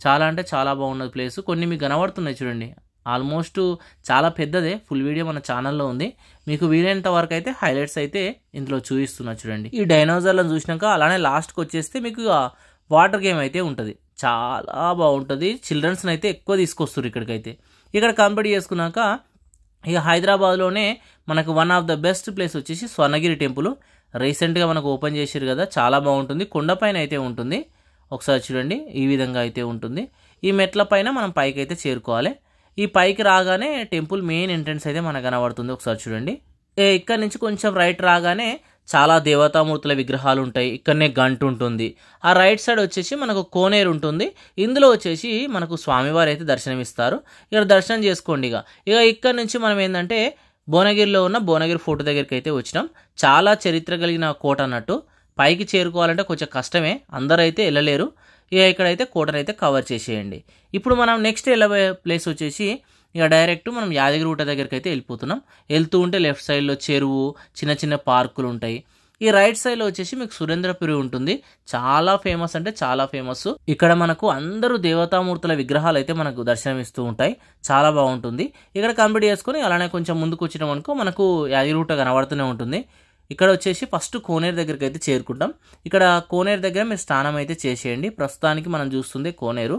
చాలా అంటే చాలా బాగున్నది ప్లేస్. కొన్ని మీకు కనబడుతున్నాయి చూడండి. ఆల్మోస్ట్ చాలా పెద్దదే. ఫుల్ వీడియో మన ఛానల్లో ఉంది. మీకు వీలైనంత వరకు అయితే హైలైట్స్ అయితే ఇందులో చూపిస్తున్నా చూడండి. ఈ డైనోసార్లను చూసినాక అలానే లాస్ట్కి వచ్చేస్తే మీకు వాటర్ గేమ్ అయితే ఉంటుంది. చాలా బాగుంటుంది. చిల్డ్రన్స్ని అయితే ఎక్కువ తీసుకొస్తారు ఇక్కడికైతే. ఇక్కడ కంప్లీట్ చేసుకున్నాక ఇక హైదరాబాద్లోనే మనకు one of the best place వచ్చేసి స్వర్ణగిరి టెంపుల్. రీసెంట్గా మనకు ఓపెన్ చేశారు కదా, చాలా బాగుంటుంది. కొండపైన అయితే ఉంటుంది. ఒకసారి చూడండి ఈ విధంగా అయితే ఉంటుంది. ఈ మెట్ల పైన మనం పైకి అయితే చేరుకోవాలి. ఈ పైకి రాగానే టెంపుల్ మెయిన్ ఎంట్రన్స్ అయితే మనకు కనబడుతుంది. ఒకసారి చూడండి. ఇక్కడ నుంచి కొంచెం రైట్ రాగానే చాలా దేవతామూర్తుల విగ్రహాలు ఉంటాయి. ఇక్కడనే గంట ఉంటుంది. ఆ రైట్ సైడ్ వచ్చేసి మనకు కోనేరు ఉంటుంది. ఇందులో వచ్చేసి మనకు స్వామివారు అయితే దర్శనమిస్తారు. ఇక్కడ దర్శనం చేసుకోండి. ఇక ఇక్కడ నుంచి మనం ఏంటంటే భువనగిరిలో ఉన్న భువనగిరి ఫోర్ట్ దగ్గరికి అయితే వచ్చినాం. చాలా చరిత్ర కలిగిన కోట అన్నట్టు. పైకి చేరుకోవాలంటే కొంచెం కష్టమే, అందరూ అయితే వెళ్ళలేరు. ఇక ఇక్కడైతే కోటను అయితే కవర్ చేసేయండి. ఇప్పుడు మనం నెక్స్ట్ వెళ్ళబోయే ప్లేస్ వచ్చేసి ఇక డైరెక్ట్ మనం యాదగిరిగుట్ట దగ్గరికి అయితే వెళ్ళిపోతున్నాం. వెళ్తూ ఉంటే లెఫ్ట్ సైడ్లో చెరువు, చిన్న చిన్న పార్కులు ఉంటాయి. ఈ రైట్ సైడ్లో వచ్చేసి మీకు సురేంద్రపురి ఉంటుంది. చాలా ఫేమస్ అంటే చాలా ఫేమస్. ఇక్కడ మనకు అందరూ దేవతామూర్తుల విగ్రహాలు అయితే మనకు దర్శనమిస్తూ ఉంటాయి. చాలా బాగుంటుంది. ఇక్కడ కంప్లీట్ చేసుకొని అలానే కొంచెం ముందుకు వచ్చినాం అనుకో మనకు యాదగిరిగుట్ట కనబడుతూనే ఉంటుంది. ఇక్కడ వచ్చేసి ఫస్ట్ కోనేరు దగ్గరికి అయితే చేరుకుంటాం. ఇక్కడ కోనేరు దగ్గర మీరు స్నానం అయితే చేసేయండి. ప్రస్తుతానికి మనం చూస్తుంది కోనేరు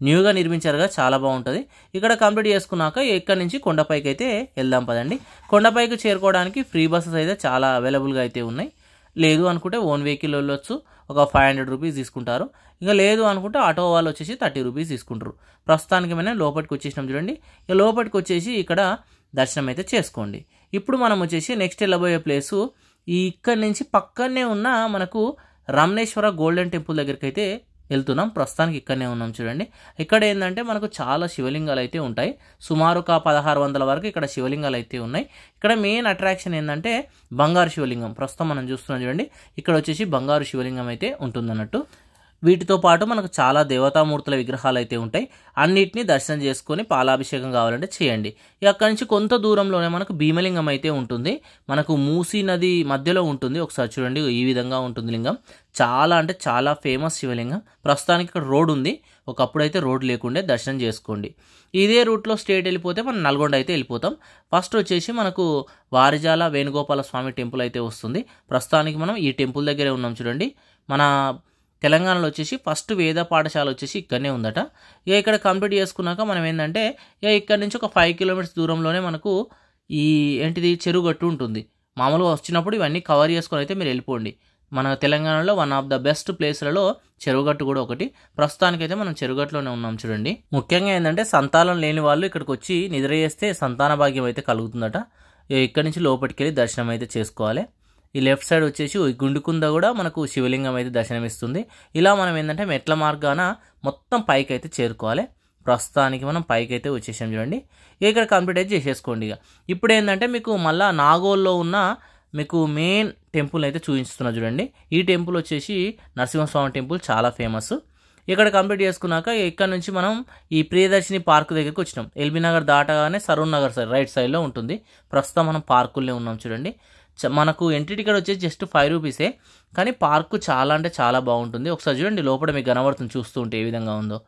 న్యూగా నిర్మించారుగా, చాలా బాగుంటుంది. ఇక్కడ కంప్లీట్ చేసుకున్నాక ఇక్కడ నుంచి కొండపైకి అయితే వెళ్దాం పదండి. కొండపైకి చేరుకోవడానికి ఫ్రీ బస్సెస్ అయితే చాలా అవైలబుల్గా అయితే ఉన్నాయి. లేదు అనుకుంటే ఓన్ వెహికల్ వెళ్ళొచ్చు. ఒక 500 రూపీస్ తీసుకుంటారు. ఇక లేదు అనుకుంటే ఆటో వాళ్ళు వచ్చేసి 30 రూపీస్ తీసుకుంటారు. ప్రస్తుతానికి మనం లోపలికి వచ్చేసినాం చూడండి. ఇక లోపలికి వచ్చేసి ఇక్కడ దర్శనం అయితే చేసుకోండి. ఇప్పుడు మనం వచ్చేసి నెక్స్ట్ వెళ్ళబోయే ప్లేసు ఇక్కడ నుంచి పక్కనే ఉన్న మనకు రమణేశ్వర గోల్డెన్ టెంపుల్ దగ్గరికి అయితే వెళ్తున్నాం. ప్రస్తుతానికి ఇక్కడనే ఉన్నాం చూడండి. ఇక్కడ ఏంటంటే మనకు చాలా శివలింగాలు అయితే ఉంటాయి. సుమారు 1600 వరకు ఇక్కడ శివలింగాలు అయితే ఉన్నాయి. ఇక్కడ మెయిన్ అట్రాక్షన్ ఏంటంటే బంగారు శివలింగం. ప్రస్తుతం మనం చూస్తున్నాం చూడండి. ఇక్కడ వచ్చేసి బంగారు శివలింగం అయితే ఉంటుందన్నట్టు. వీటితో పాటు మనకు చాలా దేవతామూర్తుల విగ్రహాలు అయితే ఉంటాయి. అన్నిటిని దర్శనం చేసుకొని పాలాభిషేకం కావాలంటే చేయండి. అక్కడి నుంచి కొంత దూరంలోనే మనకు భీమలింగం అయితే ఉంటుంది. మనకు మూసీ నది మధ్యలో ఉంటుంది. ఒకసారి చూడండి, ఈ విధంగా ఉంటుంది లింగం. చాలా అంటే చాలా ఫేమస్ శివలింగం. ప్రస్తుతానికి ఇక్కడ రోడ్ ఉంది. ఒకప్పుడు అయితే రోడ్ లేకుండే. దర్శనం చేసుకోండి. ఇదే రూట్లో స్ట్రేట్ వెళ్ళిపోతే మనం నల్గొండ అయితే వెళ్ళిపోతాం. ఫస్ట్ వచ్చేసి మనకు వారిజాల వేణుగోపాల స్వామి టెంపుల్ అయితే వస్తుంది. ప్రస్తుతానికి మనం ఈ టెంపుల్ దగ్గరే ఉన్నాం చూడండి. మన తెలంగాణలో వచ్చేసి ఫస్ట్ వేద పాఠశాల వచ్చేసి ఇక్కడనే ఉందట. ఇక ఇక్కడ కంప్లీట్ చేసుకున్నాక మనం ఏంటంటే ఇక్కడ నుంచి ఒక 5 కిలోమీటర్స్ దూరంలోనే మనకు ఈ చెరువుగట్టు ఉంటుంది. మామూలుగా వచ్చినప్పుడు ఇవన్నీ కవర్ చేసుకొని అయితే మీరు వెళ్ళిపోండి. మన తెలంగాణలో వన్ ఆఫ్ ద బెస్ట్ ప్లేస్లలో చెరువుగట్టు కూడా ఒకటి. ప్రస్తుతానికైతే మనం చెరువుగట్టులోనే ఉన్నాం చూడండి. ముఖ్యంగా ఏంటంటే సంతానం లేని వాళ్ళు ఇక్కడికి వచ్చి నిద్ర చేస్తే సంతాన భాగ్యం అయితే కలుగుతుందట. ఇక్కడి నుంచి లోపలికి వెళ్ళి దర్శనం అయితే చేసుకోవాలి. ఈ లెఫ్ట్ సైడ్ వచ్చేసి గుండుకుంద కూడా మనకు శివలింగం అయితే దర్శనమిస్తుంది. ఇలా మనం ఏంటంటే మెట్ల మార్గాన మొత్తం పైకి అయితే చేరుకోవాలి. ప్రస్తుతానికి మనం పైకి అయితే వచ్చేసాం చూడండి. ఇక్కడ కంప్లీట్ అయితే చేసేసుకోండి. ఇప్పుడు ఏంటంటే మీకు మళ్ళీ నాగోల్లో ఉన్న మీకు మెయిన్ టెంపుల్ అయితే చూపిస్తున్నా చూడండి. ఈ టెంపుల్ వచ్చేసి నరసింహస్వామి టెంపుల్, చాలా ఫేమస్. ఇక్కడ కంప్లీట్ చేసుకున్నాక ఇక్కడ నుంచి మనం ఈ ప్రియదర్శిని పార్క్ దగ్గరికి వచ్చినాం. ఎల్బీ నగర్ దాటగానే సరూర్ నగర్ సైడ్ రైట్ సైడ్లో ఉంటుంది. ప్రస్తుతం మనం పార్కుల్లో ఉన్నాం చూడండి. మనకు ఎంట్రీ టికెట్ వచ్చేసి జస్ట్ 5 రూపీసే, కానీ పార్కు చాలా అంటే చాలా బాగుంటుంది. ఒకసారి చూడండి, లోపల మీకు కనబడుతుంది చూస్తూ ఉంటే ఏ విధంగా ఉందో.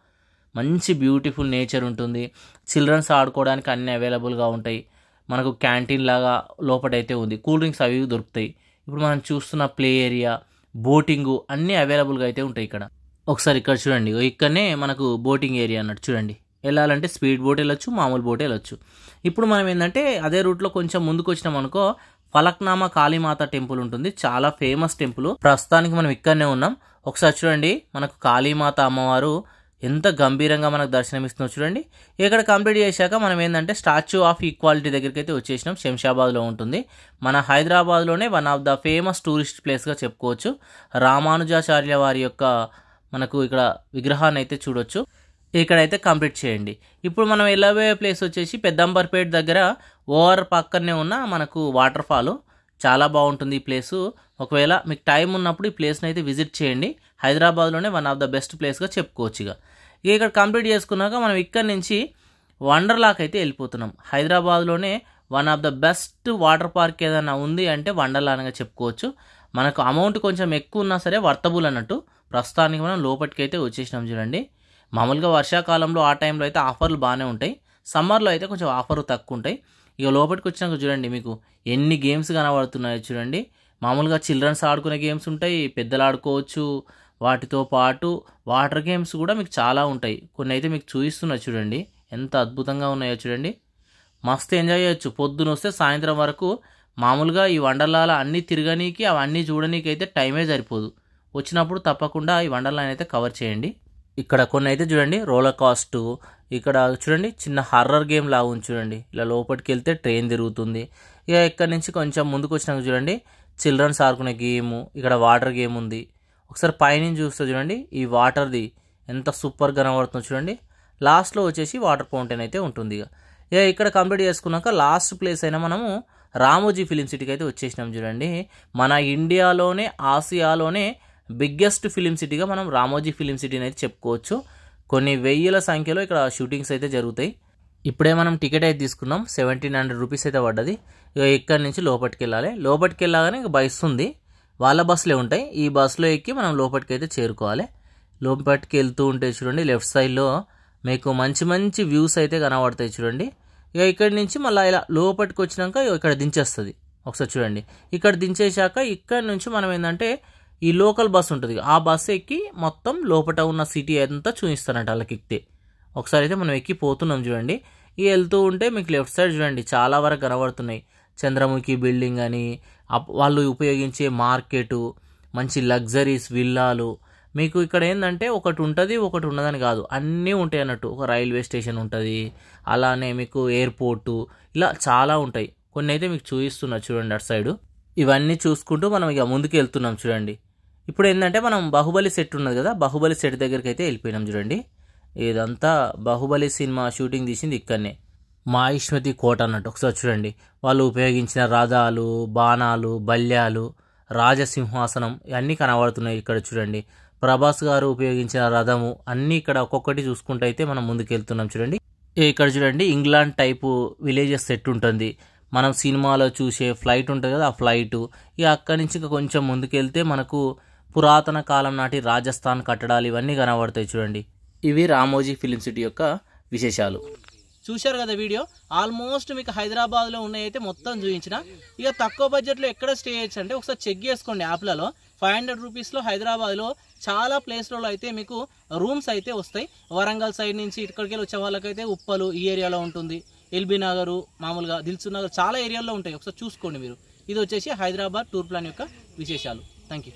మంచి బ్యూటిఫుల్ నేచర్ ఉంటుంది. చిల్డ్రన్స్ ఆడుకోవడానికి అన్నీ అవైలబుల్గా ఉంటాయి. మనకు క్యాంటీన్ లాగా లోపలైతే ఉంది. కూల్ డ్రింక్స్ అవి దొరుకుతాయి. ఇప్పుడు మనం చూస్తున్న ప్లే ఏరియా, బోటింగు అన్నీ అవైలబుల్గా అయితే ఉంటాయి ఇక్కడ. ఒకసారి ఇక్కడ చూడండి, ఇక్కడనే మనకు బోటింగ్ ఏరియా అన్నట్టు చూడండి. వెళ్ళాలంటే స్పీడ్ బోట్ వెళ్ళొచ్చు, మామూలు బోట్ వెళ్ళొచ్చు. ఇప్పుడు మనం ఏంటంటే అదే రూట్లో కొంచెం ముందుకు వచ్చినాం అనుకో ఫలక్నామా కాళీమాత టెంపుల్ ఉంటుంది. చాలా ఫేమస్ టెంపుల్. ప్రస్తుతానికి మనం ఇక్కడనే ఉన్నాం. ఒకసారి చూడండి, మనకు కాళీమాత అమ్మవారు ఎంత గంభీరంగా మనకు దర్శనమిస్తుందో చూడండి. ఇక్కడ కంప్లీట్ చేశాక మనం ఏంటంటే స్టాచ్యూ ఆఫ్ ఈక్వాలిటీ దగ్గరికి అయితే వచ్చేసినాం. శంషాబాద్లో ఉంటుంది. మన హైదరాబాద్లోనే one of the famous tourist ప్లేస్గా చెప్పుకోవచ్చు. రామానుజాచార్య వారి యొక్క మనకు ఇక్కడ విగ్రహాన్ని అయితే చూడొచ్చు. ఇక్కడైతే కంప్లీట్ చేయండి. ఇప్పుడు మనం వెళ్ళబోయే ప్లేస్ వచ్చేసి పెద్దంబర్పేట దగ్గర ఓవర్ పక్కనే ఉన్న మనకు వాటర్ ఫాల్. చాలా బాగుంటుంది ఈ ప్లేసు. ఒకవేళ మీకు టైం ఉన్నప్పుడు ఈ ప్లేస్ని అయితే విజిట్ చేయండి. హైదరాబాద్లోనే వన్ ఆఫ్ ద బెస్ట్ ప్లేస్గా చెప్పుకోవచ్చు. ఇక ఇక్కడ కంప్లీట్ చేసుకున్నాక మనం ఇక్కడ నుంచి వండర్లాకి అయితే వెళ్ళిపోతున్నాం. హైదరాబాద్లోనే one of the best water park ఏదైనా ఉంది అంటే వండర్లా అనగా చెప్పుకోవచ్చు. మనకు అమౌంట్ కొంచెం ఎక్కువ ఉన్నా సరే వర్తబుల్ అన్నట్టు. ప్రస్తుతానికి మనం లోపలికి అయితే వచ్చేసినాం చూడండి. మామూలుగా వర్షాకాలంలో ఆ టైంలో అయితే ఆఫర్లు బాగానే ఉంటాయి. సమ్మర్లో అయితే కొంచెం ఆఫర్లు తక్కువ ఉంటాయి. ఇక లోపలికి వచ్చినాక చూడండి, మీకు ఎన్ని గేమ్స్ కనబడుతున్నాయో చూడండి. మామూలుగా చిల్డ్రన్స్ ఆడుకునే గేమ్స్ ఉంటాయి, పెద్దలు ఆడుకోవచ్చు. వాటితో పాటు వాటర్ గేమ్స్ కూడా మీకు చాలా ఉంటాయి. కొన్ని అయితే మీకు చూపిస్తున్నా చూడండి, ఎంత అద్భుతంగా ఉన్నాయో చూడండి. మస్తు ఎంజాయ్ చేయొచ్చు. పొద్దున వస్తే సాయంత్రం వరకు మామూలుగా ఈ వండర్లాలో అన్నీ తిరగనీకి అవన్నీ చూడనీకి అయితే టైమే సరిపోదు. వచ్చినప్పుడు తప్పకుండా ఈ వండర్లాని అయితే కవర్ చేయండి. ఇక్కడ కొన్ని అయితే చూడండి, రోలర్ కాస్ట్, ఇక్కడ చూడండి చిన్న హర్రర్ గేమ్ లాగా ఉంది చూడండి. ఇలా లోపలికి వెళ్తే ట్రైన్ తిరుగుతుంది. ఇక ఇక్కడ నుంచి కొంచెం ముందుకు వచ్చినాక చూడండి చిల్డ్రన్స్ ఆడుకునే గేము, ఇక్కడ వాటర్ గేమ్ ఉంది. ఒకసారి పైనుంచి చూస్తే చూడండి ఈ వాటర్ది ఎంత సూపర్ కనబడుతుందో చూడండి. లాస్ట్లో వచ్చేసి వాటర్ ఫౌంటైన్ అయితే ఉంటుంది. ఇక ఇక్కడ కంప్లీట్ చేసుకున్నాక లాస్ట్ ప్లేస్ అయినా మనము రామోజీ ఫిలిం సిటీకి అయితే వచ్చేసినాం చూడండి. మన ఇండియాలోనే ఆసియాలోనే బిగ్గెస్ట్ ఫిలిం సిటీగా మనం రామోజీ ఫిలిం సిటీని అయితే చెప్పుకోవచ్చు. కొన్ని వెయ్యిల సంఖ్యలో ఇక్కడ షూటింగ్స్ అయితే జరుగుతాయి. ఇప్పుడే మనం టికెట్ అయితే తీసుకున్నాం, 1700 రూపీస్ అయితే పడ్డది. ఇక ఇక్కడి నుంచి లోపలికి వెళ్ళాలి. లోపలికి వెళ్ళగానే ఇక బస్ ఉంది, వాళ్ళ బస్సులే ఉంటాయి. ఈ బస్సులో ఎక్కి మనం లోపలికి అయితే చేరుకోవాలి. లోపలికి వెళ్తూ ఉంటే చూడండి లెఫ్ట్ సైడ్లో మీకు మంచి మంచి వ్యూస్ అయితే కనబడతాయి చూడండి. ఇక ఇక్కడి నుంచి మళ్ళీ ఇలా లోపలికి వచ్చినాక ఇక్కడ దించేస్తుంది. ఒకసారి చూడండి, ఇక్కడ దించేశాక ఇక్కడ నుంచి మనం ఏంటంటే ఈ లోకల్ బస్ ఉంటుంది, ఆ బస్సు ఎక్కి మొత్తం లోపల ఉన్న సిటీ అంతా చూపిస్తారంట వాళ్ళకి ఎక్కితే. ఒకసారి అయితే మనం ఎక్కి పోతున్నాం చూడండి. ఇక వెళ్తూ ఉంటే మీకు లెఫ్ట్ సైడ్ చూడండి చాలా వరకు కనబడుతున్నాయి. చంద్రముఖి బిల్డింగ్ అని, వాళ్ళు ఉపయోగించే మార్కెటు, మంచి లగ్జరీస్ విల్లాలు. మీకు ఇక్కడ ఏంటంటే ఒకటి ఉంటుంది ఒకటి ఉండదని కాదు, అన్నీ ఉంటాయి అన్నట్టు. ఒక రైల్వే స్టేషన్ ఉంటుంది, అలానే మీకు ఎయిర్పోర్టు, ఇలా చాలా ఉంటాయి. కొన్ని అయితే మీకు చూపిస్తున్నా చూడండి అటు సైడు. ఇవన్నీ చూసుకుంటూ మనం ఇక ముందుకు వెళ్తున్నాం చూడండి. ఇప్పుడు ఏంటంటే మనం బాహుబలి సెట్ ఉన్నది కదా, బాహుబలి సెట్ దగ్గరికి అయితే వెళ్ళిపోయినాం చూడండి. ఇదంతా బాహుబలి సినిమా షూటింగ్ తీసింది ఇక్కడనే, మాహిష్మతి కోట అన్నట్టు. ఒకసారి చూడండి వాళ్ళు ఉపయోగించిన రథాలు, బాణాలు, బల్యాలు, రాజసింహాసనం ఇవన్నీ కనబడుతున్నాయి ఇక్కడ చూడండి. ప్రభాస్ గారు ఉపయోగించిన రథము అన్నీ ఇక్కడ ఒక్కొక్కటి చూసుకుంటూ అయితే మనం ముందుకు వెళ్తున్నాం చూడండి. ఇక్కడ చూడండి ఇంగ్లాండ్ టైపు విలేజెస్ సెట్ ఉంటుంది. మనం సినిమాలో చూసే ఫ్లైట్ ఉంటుంది కదా, ఆ ఫ్లైటు. ఇక అక్కడి నుంచి ఇక కొంచెం ముందుకెళ్తే మనకు పురాతన కాలం నాటి రాజస్థాన్ కట్టడాలు ఇవన్నీ కనబడతాయి చూడండి. ఇవి రామోజీ ఫిలిం సిటీ యొక్క విశేషాలు. చూశారు కదా వీడియో. ఆల్మోస్ట్ మీకు హైదరాబాద్లో ఉన్నాయైతే మొత్తం చూపించిన. ఇక తక్కువ బడ్జెట్లో ఎక్కడ స్టే చేయొచ్చు అంటే ఒకసారి చెక్ చేసుకోండి యాప్లలో. 500 రూపీస్లో హైదరాబాద్లో చాలా ప్లేస్లలో అయితే మీకు రూమ్స్ అయితే వస్తాయి. వరంగల్ సైడ్ నుంచి ఇక్కడికి వచ్చే వాళ్ళకైతే ఉప్పలు ఈ ఏరియాలో ఉంటుంది, ఎల్బీ నగరు, మామూలుగా దిల్సుఖ్ నగర్, చాలా ఏరియాల్లో ఉంటాయి. ఒకసారి చూసుకోండి మీరు. ఇది వచ్చేసి హైదరాబాద్ టూర్ ప్లాన్ యొక్క విశేషాలు. Thank you.